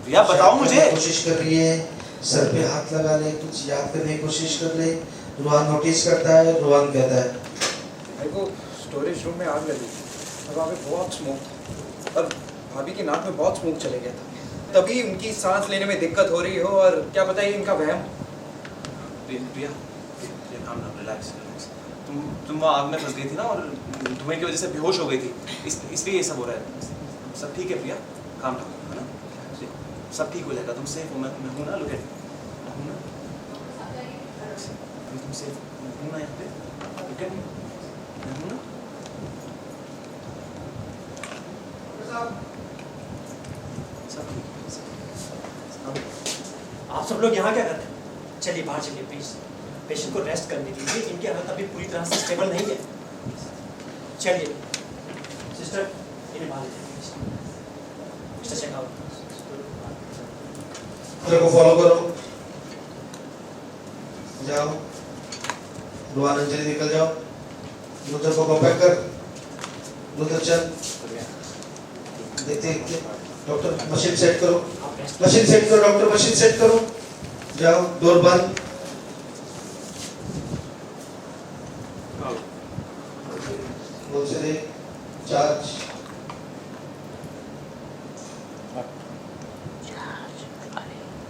प्रिया बताओ मुझे। कोशिश कर रही है, सर पे हाथ लगा ले, कुछ याद करने की कोशिश कर ले। रोहन नोटिस करता है, रोहन कहता है मेरे को स्टोरेज रूम में आग लगी और वहाँ पे बहुत स्मोक था और भाभी की नाक में बहुत स्मोक चले गया था, तभी उनकी सांस लेने में दिक्कत हो रही हो और क्या पता ये इनका वहम। प्रिया काम ना, रिलैक्स। तुम वहाँ आग में फंस गई थी ना और धुएं की वजह से बेहोश हो गई थी, इसलिए ये सब हो रहा है। सब ठीक है प्रिया, काम डाउन, है ना? सब ठीक हो जाएगा, तुम सेफ हो। मैं हूँ ना, लुक एट, मैं हूँ ना, तुम सेफ हूँ ना यहाँ पे, लुक एट, मैं हूँ ना। सब ठीक। आप सब लोग यहाँ क्या करते हैं? चलिए बाहर चलिए प्लीज, पेशेंट को रेस्ट करने दीजिए, इनकी हालत अभी पूरी तरह से स्टेबल नहीं है। चलिए सिस्टर, इन्हें बाहर ले जाइए। मिस्टर शेखावत, मेरे को फॉलो करो, जाओ। रोहन अंजलि निकल जाओ। लुथर को कॉम्पैक्ट कर, लुथर चल। देखते डॉक्टर, मशीन सेट करो, मशीन सेट करो डॉक्टर, मशीन सेट करो। जाओ, डोर बंद। बोल से चार्ज।